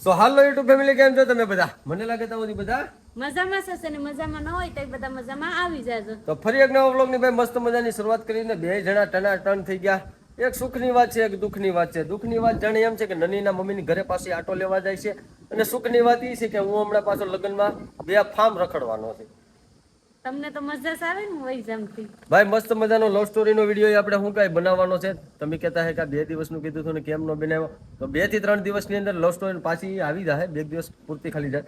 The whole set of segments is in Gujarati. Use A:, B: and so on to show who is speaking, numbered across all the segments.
A: તો હાલો યુટ્યુબ ફેમિલી કેમ છો તમે બધા? મને લાગે તમે બધા
B: મજામાં છે ને મજામાં ન હોય તો બધા મજામાં આવી જાજો.
A: તો ફરી એક નવા વ્લોગની ભાઈ મસ્ત મજાની શરૂઆત કરીને બે જણા ટનાટન થઈ ગયા. એક સુખની વાત છે, એક દુઃખની વાત છે. દુઃખની વાત જાણે એમ છે કે નનીના મમ્મીની ઘરે પાસે આટો લેવા જાય છે, અને સુખની વાત એ છે કે હું હમણાં પાછો લગ્નમાં બે ફાર્મ રખડવાનો છે.
B: તમને તો મજા જ આવે ને વહી જમતી.
A: ભાઈ મસ્ત મજાનો લવ સ્ટોરીનો વિડીયો આપણે શું કાંઈ બનાવવાનો છે. તમે કહેતા હે કે 2 દિવસનું કીધું હતું ને કેમ ન બનાવ્યો? તો 2 થી 3 દિવસની અંદર લવ સ્ટોરી પાછી આવી જાય. 2 દિવસ પૂરતી ખાલી જાય,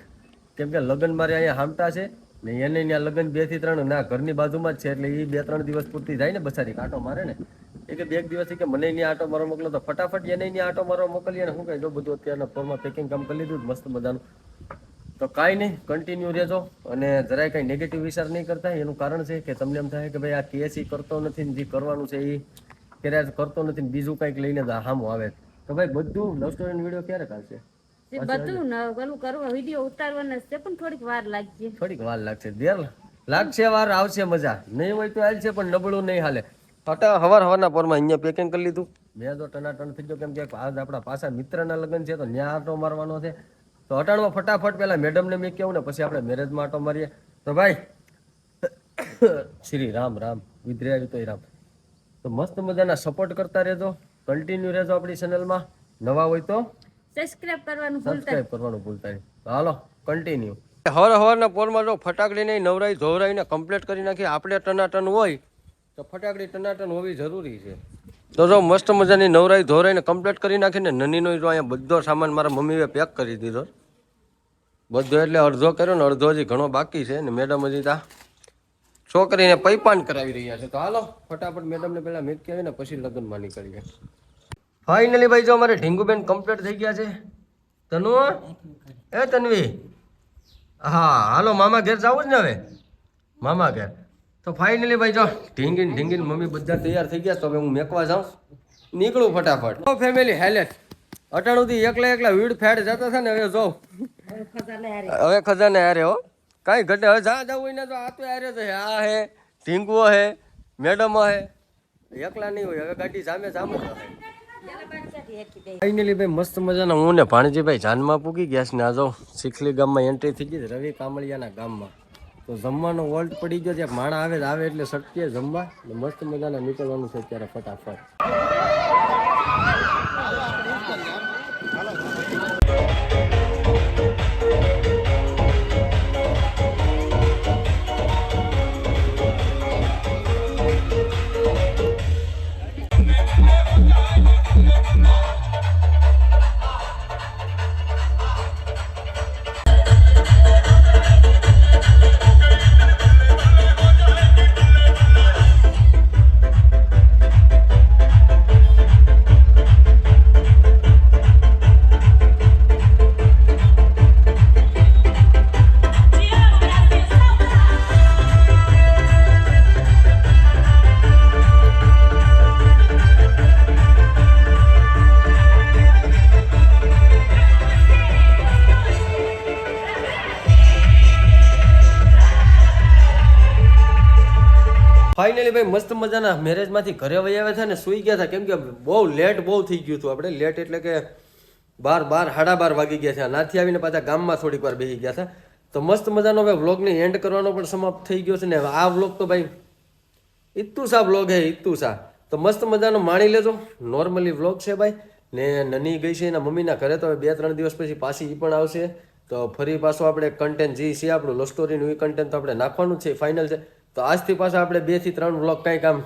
A: કેમ કે લગ્ન મારે અહીંયા હામટા છે ને એને ત્યાં લગ્ન 2 થી 3 ના ઘરની બાજુમાં જ છે, એટલે એ 2-3 દિવસ પૂરતી જાય ને બસારી આટો મારે ને. એ કે 2 દિવસ કે મને ત્યાં આટો મારો મોકલો, તો ફટાફટ એને ત્યાં આટો મારો મોકલીએ ને શું કહે જો બધું અત્યારના ફોર્મમાં પેકિંગ કામ કરી લીધું મસ્ત મજાનું. તો કાંઈ નહીં, કન્ટિન્યુ રહેજો અને જરાય કાંઈ નેગેટિવ વિચાર નહીં કરતા. એનું કારણ છે કે તમને એમ થાય કે ભાઈ આ કેસ કરતો નથી ને જે કરવાનું છે એ ક્યારે કરતો નથી ને બીજું કંઈક લઈને હામું આવે. તો ભાઈ બધું લવ સ્ટોરીનો વિડીયો ક્યારે કાઢશે?
B: બધું ઓલું કરવા વિડીયો ઉતારવાના છે, પણ થોડીક વાર લાગશે.
A: થોડીક વાર લાગશે, દેર લાગશે, વાર આવશે, મજા નહીં હોય તો હાલ છે, પણ નબળું નહીં હાલે. હવારના પોરમાં અહીંયા પેકિંગ કરી લીધું. મેં તો ટનાટન થઈ ગયો, કેમ કે આજ આપણા પાછા મિત્રના લગ્ન છે તો ત્યાં આટો મારવાનો છે. તો અટાણમાં ફટાફટ પેલા મેડમને મેં કહું ને પછી આપણે મેરેજમાં આટો મારીએ. તો ભાઈ શ્રી રામ રામ વિદ્યાવી તો રામ. તો મસ્ત મજાના સપોર્ટ કરતા રહેજો, કન્ટિન્યુ રહેજો આપણી ચેનલમાં. નવા હોય તો
B: સબસ્ક્રાઇબ કરવાનું
A: ભૂલતા નહીં. તો હાલો કન્ટિન્યુ. હવારના પોરમાં જો ફટાકડી નહીં નવરાઈ ધોવરાઈને કમ્પ્લીટ કરી નાખી. આપણે ટનાટન હોય તો ફટાકડી ટનાટન હોવી જરૂરી છે. તો જો મસ્ત મજાની નવરાઈ ધોરાઈને કમ્પ્લીટ કરી નાખીને નનીનો જો અહીંયા બધો સામાન મારા મમ્મીએ પેક કરી દીધો. બધો એટલે અડધો કર્યો ને અડધો હજી ઘણો બાકી છે ને મેડમ હજી તા છોકરીને પૈપાન કરાવી રહ્યા છે. તો હાલો ફટાફટ મેડમને પહેલા મેક કરાવી ને પછી લગ્નમાં નીકળીએ. ફાઇનલી ભાઈ જો અમારે ઢીંગુબેન કમ્પ્લીટ થઈ ગયા છે. તનુ એ તનવી, હા હાલો મામા ઘેર જવું જ ને હવે, મામા ઘેર. તો ફાઇનલી ભાઈ જો ઢીંગીને મમ્મી બધા તૈયાર થઈ ગયા. તો હવે હું મેકવા જાઉં, નીકળું ફટાફટ. ફેમિલી હાલેટ અટાણુંથી એકલા વીડ ફેડ જતા હતા ને, હવે જોઉં હવે ખજાને હારે હો કાંઈ ઘટે. હવે જા જવું હોય ને તો આ તો હારે છે. આ હે ઢીંગવો હે મેડમો હે, એકલા નહીં હોય. હવે ગાડી સામે સામે ફાઇનલી ભાઈ મસ્ત મજાના હું ને ભાણજીભાઈ જાનમાં પૂગી ગયા છે ને. આ જો શીખલી ગામમાં એન્ટ્રી થઈ ગઈ રવિ કામળિયાના ગામમાં. તો જમવાનો વોલ્ટ પડી ગયો. ત્યાં માણા આવે એટલે સટકે જમવા મસ્ત મજાના નીકળવાનું છે અત્યારે ફટાફટ. ફાઇનલી ભાઈ મસ્ત મજાના મેરેજમાંથી ઘરે વહી આવ્યા હતા ને સૂઈ ગયા હતા, કેમ કે બહુ લેટ થઈ ગયું હતું. આપણે લેટ એટલે કે 12 વાગી ગયા છે. નાથી આવીને પાછા ગામમાં થોડીક વાર બેસી ગયા હતા. તો મસ્ત મજાનો હવે વ્લોગની એન્ડ કરવાનો પણ સમાપ્ત થઈ ગયો છે ને. આ વ્લોગ તો ભાઈ ઇત્તુસા વ્લોગ હે ઇત્તુસા. તો મસ્ત મજાનો માણી લેજો. નોર્મલી વ્લોગ છે ભાઈ ને. નની ગઈ છે એના મમ્મીના ઘરે, તો 2-3 દિવસ પછી પાછી એ પણ આવશે. તો ફરી પાછું આપણે કન્ટેન્ટ જે છે આપણું લવ સ્ટોરીનું એ કન્ટેન્ટ તો આપણે નાખવાનું છે, ફાઇનલ છે. તો આજથી પાછા આપણે 2 થી 3 વ્લોગ કંઈક આમ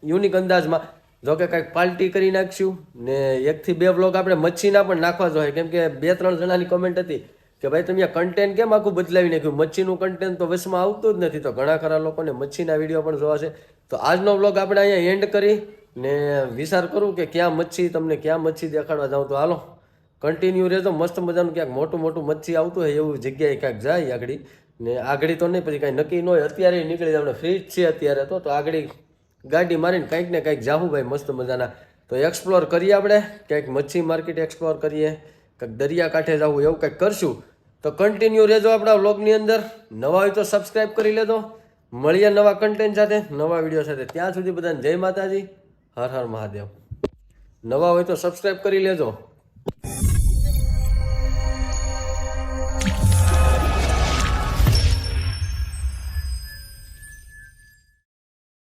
A: યુનિક અંદાજમાં જો કે કંઈક પાર્ટી કરી નાખશું ને. 1 થી 2 વ્લોગ આપણે મચ્છીના પણ નાખવા જોઈએ, કેમ કે 2-3 જણાની કમેન્ટ હતી કે ભાઈ તમે કન્ટેન્ટ કેમ આખું બદલાવી નાખ્યું, મચ્છીનું કન્ટેન્ટ તો વચમાં આવતું જ નથી. તો ઘણા ખરા લોકોને મચ્છીના વિડીયો પણ જોવા છે. તો આજનો વ્લોગ આપણે અહીંયા એન્ડ કરી ને વિચાર કરું કે ક્યાં મચ્છી દેખાડવા જાઉં. તો હાલો કન્ટિન્યુ રહેજો. મસ્ત મજાનું ક્યાંક મોટું મચ્છી આવતું હોય એવું જગ્યાએ ક્યાંક જાય આગળ ને. આગળ તો નહીં, પછી કાંઈ નક્કી ન હોય. અત્યારે નીકળી આપણે ફ્રી જ છે અત્યારે તો આગળ ગાડી મારીને કંઈક ને કંઈક જાવું ભાઈ મસ્ત મજાના. તો એક્સપ્લોર કરીએ આપણે, ક્યાંક મચ્છી માર્કેટ એક્સપ્લોર કરીએ, કંઈક દરિયાકાંઠે જવું એવું કંઈક કરશું. તો કન્ટિન્યુ રહેજો આપણા વ્લોગની અંદર. નવા હોય તો સબસ્ક્રાઈબ કરી લેજો. મળીએ નવા કન્ટેન્ટ સાથે, નવા વિડીયો સાથે. ત્યાં સુધી બધાને જય માતાજી, હર હર મહાદેવ. નવા હોય તો સબસ્ક્રાઈબ કરી લેજો.